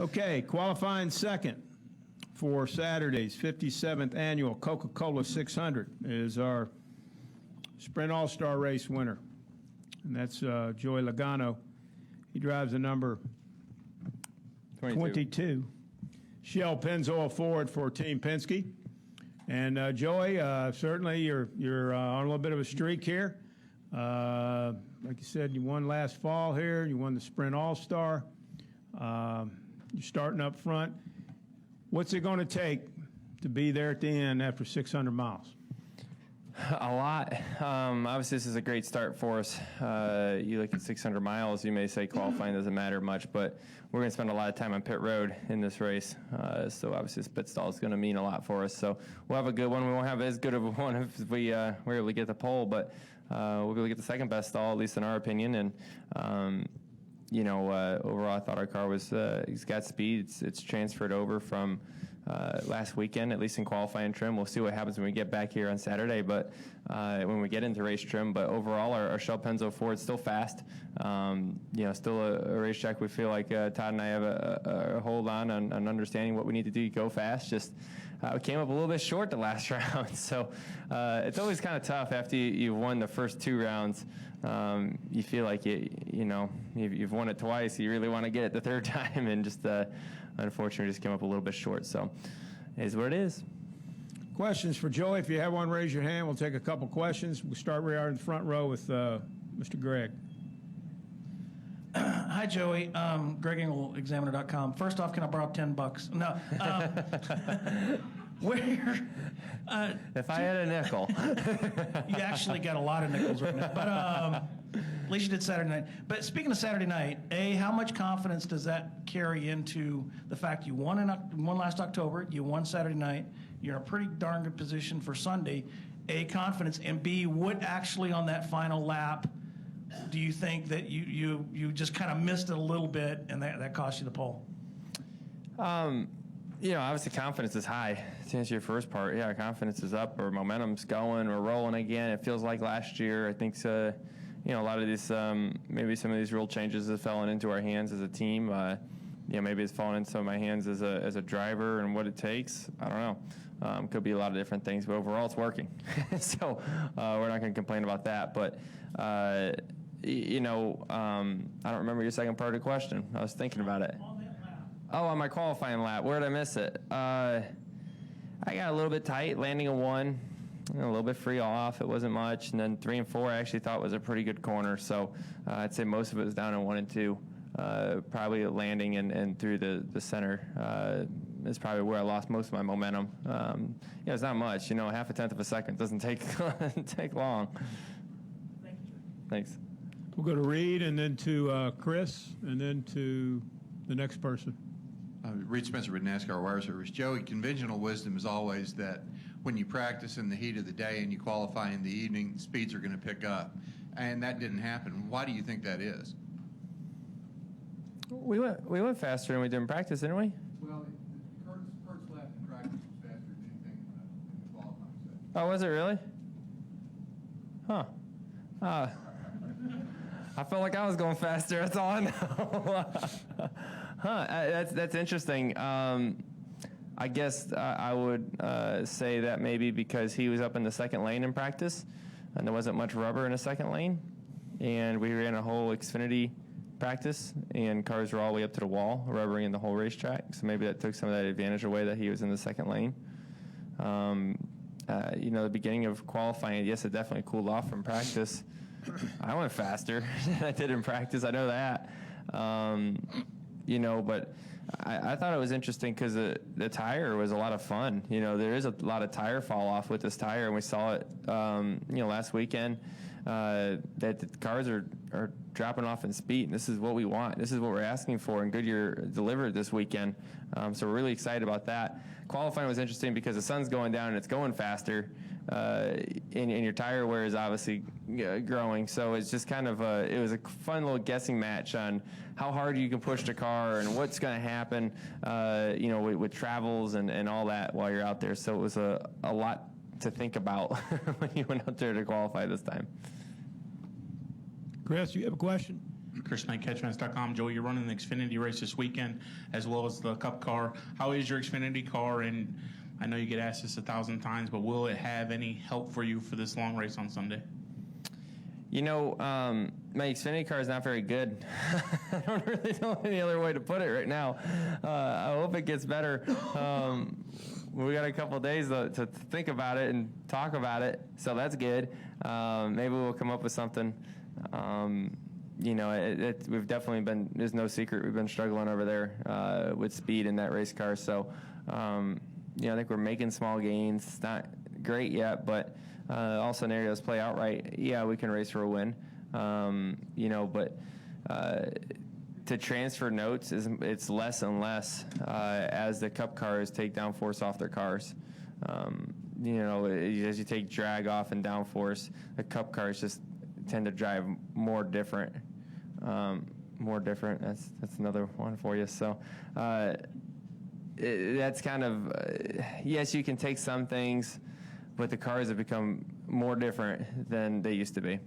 Okay, qualifying second for Saturday's 57th annual Coca-Cola 600 is our Sprint All-Star Race winner, and that's Joey Logano. He drives the number 22. Shell Pennzoil Ford for Team Penske. And Joey, certainly you're on a little bit of a streak here. Like you said, you won last fall here. You won the Sprint All-Star. You're starting up front. What's it going to take to be there at the end after 600 miles? A lot. Obviously, this is a great start for us. You look at 600 miles, you may say qualifying doesn't matter much, but we're going to spend a lot of time on pit road in this race. So obviously, this pit stall is going to mean a lot for us. So we'll have a good one. We won't have as good of a one if we're able to get the pole, but we'll be able to get the second best stall, at least in our opinion. And overall, I thought our car it's got speed. It's transferred over from last weekend, at least in qualifying trim. We'll see what happens when we get back here on Saturday, but when we get into race trim. But overall, our Shell Pennzoil Ford's still fast. Still a racetrack we feel like Todd and I have a hold on understanding what we need to do to go fast. Just we came up a little bit short the last round, so it's always kind of tough after you've won the first two rounds. You feel like you've won it twice. You really want to get it the third time, and just unfortunately just came up a little bit short. So it is what it is. Questions for Joey? If you have one, raise your hand. We'll take a couple questions. We'll start right in the front row with Mr. Greg. Hi, Joey. Greg Engel, Examiner.com. First off, can I borrow $10? No. If I had a nickel. You actually got a lot of nickels right now. But at least you did Saturday night. But speaking of Saturday night, how much confidence does that carry into the fact you won last October, you won Saturday night, you're in a pretty darn good position for Sunday? A, confidence, and B, what actually on that final lap do you think that you just kind of missed it a little bit and that cost you the pole? Obviously confidence is high. To answer your first part, yeah, confidence is up. Our momentum's going. We're rolling again. It feels like last year. I think, a lot of these, maybe some of these rule changes have fallen into our hands as a team. Maybe it's fallen into my hands as a driver and what it takes. I don't know. Could be a lot of different things, but overall it's working. So we're not going to complain about that. But, I don't remember your second part of the question. I was thinking about it. Oh, on my qualifying lap. Where did I miss it? I got a little bit tight, landing a 1, a little bit free off. It wasn't much. And then 3 and 4 I actually thought was a pretty good corner. So I'd say most of it was down in 1 and 2. Probably landing and through the center is probably where I lost most of my momentum. It's not much. Half a tenth of a second doesn't take long. Thank you. Thanks. We'll go to Reed and then to Chris and then to the next person. Reed Spencer with NASCAR Wire Service. Joey, conventional wisdom is always that when you practice in the heat of the day and you qualify in the evening, speeds are going to pick up. And that didn't happen. Why do you think that is? We went faster than we did in practice, didn't we? Well, Kurt's lap in practice was faster than anything in the qualifying session. Oh, was it really? Huh. I felt like I was going faster. That's all I know. That's interesting. I guess I would say that maybe because he was up in the second lane in practice, and there wasn't much rubber in the second lane, and we ran a whole Xfinity practice, and cars were all the way up to the wall, rubbering in the whole racetrack. So maybe that took some of that advantage away that he was in the second lane. The beginning of qualifying, yes, it definitely cooled off from practice. I went faster than I did in practice. I know that. But I thought it was interesting because the tire was a lot of fun. There is a lot of tire fall off with this tire, and we saw it, last weekend. That the cars are dropping off in speed, and this is what we want. This is what we're asking for, and Goodyear delivered this weekend. So we're really excited about that. Qualifying was interesting because the sun's going down and it's going faster, and your tire wear is obviously growing. So it's just kind of it was a fun little guessing match on how hard you can push the car and what's going to happen, with travels and all that while you're out there. So it was a lot to think about when you went out there to qualify this time. Chris, you have a question? ChrisKnightCatchfence.com. Joey, you're running the Xfinity race this weekend as well as the Cup car. How is your Xfinity car? And I know you get asked this 1,000 times, but will it have any help for you for this long race on Sunday? You know, my Xfinity car is not very good. I don't really know any other way to put it right now. I hope it gets better. We got a couple of days to think about it and talk about it, so that's good. Maybe we'll come up with something. You know, we've definitely been, there's no secret, we've been struggling over there with speed in that race car. So, you know, I think we're making small gains. It's not great yet, but all scenarios play out right. Yeah, we can race for a win. You know, but to transfer notes, it's less and less as the Cup cars take downforce off their cars. You know, as you take drag off and downforce, the Cup cars just tend to drive more different. That's another one for you. So that's kind of yes, you can take some things, but the cars have become more different than they used to be.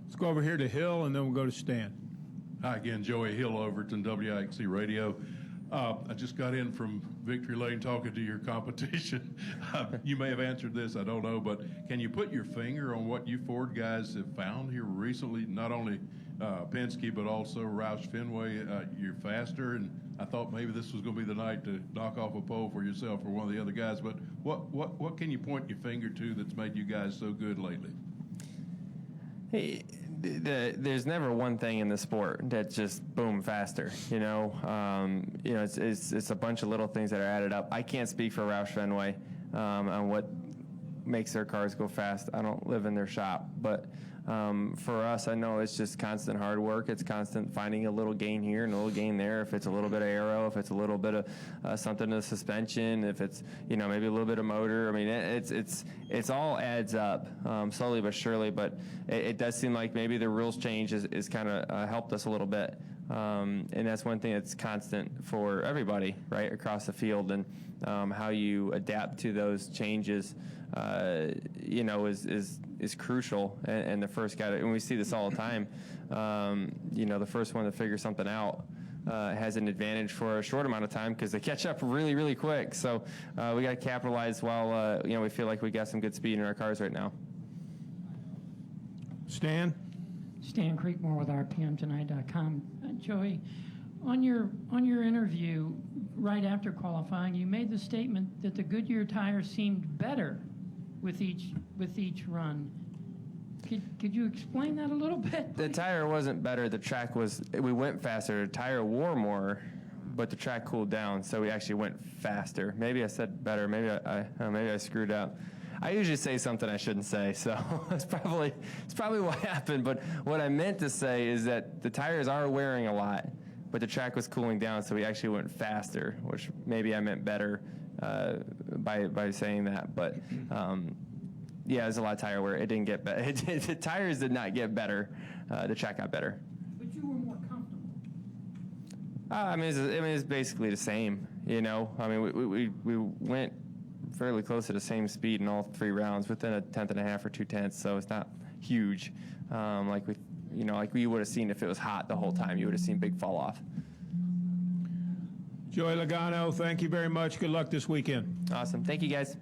Let's go over here to Hill, and then we'll go to Stan. Hi again, Joey Hill, Overton, WIXC Radio. I just got in from Victory Lane talking to your competition. You may have answered this, I don't know, but can you put your finger on what you Ford guys have found here recently? Not only Penske, but also Roush Fenway. You're faster, and I thought maybe this was going to be the night to knock off a pole for yourself or one of the other guys. But what can you point your finger to that's made you guys so good lately? Hey, there's never one thing in the sport that's just boom faster. You know, it's a bunch of little things that are added up. I can't speak for Roush Fenway on what makes their cars go fast. I don't live in their shop, but for us, I know it's just constant hard work. It's constant finding a little gain here and a little gain there. If it's a little bit of aero, if it's a little bit of something to the suspension, if it's, you know, maybe a little bit of motor. I mean, it's all adds up slowly but surely. But it does seem like maybe the rules change is kind of helped us a little bit. And that's one thing that's constant for everybody, right, across the field, and how you adapt to those changes, you know, is crucial. And the first guy, and we see this all the time, you know, the first one to figure something out has an advantage for a short amount of time because they catch up really, really quick. So we got to capitalize while, you know, we feel like we got some good speed in our cars right now. Stan? Stan Creekmore with RPMTonight.com. Joey, on your interview right after qualifying, you made the statement that the Goodyear tires seemed better with each run. Could you explain that a little bit? The tire wasn't better. The track was. We went faster. The tire wore more, but the track cooled down, so we actually went faster. Maybe I said better. Maybe I screwed up. I usually say something I shouldn't say, so it's probably what happened. But what I meant to say is that the tires are wearing a lot, but the track was cooling down, so we actually went faster, which maybe I meant better by saying that. But yeah, there's a lot of tire wear. It didn't get better. The tires did not get better. The track got better. But you were more comfortable. I mean, it's basically the same. You know, I mean, we went fairly close to the same speed in all 3 rounds, within a tenth and a half or 2 tenths. So it's not huge, like we would have seen if it was hot the whole time. You would have seen big fall off. Joey Logano, thank you very much. Good luck this weekend. Awesome. Thank you, guys.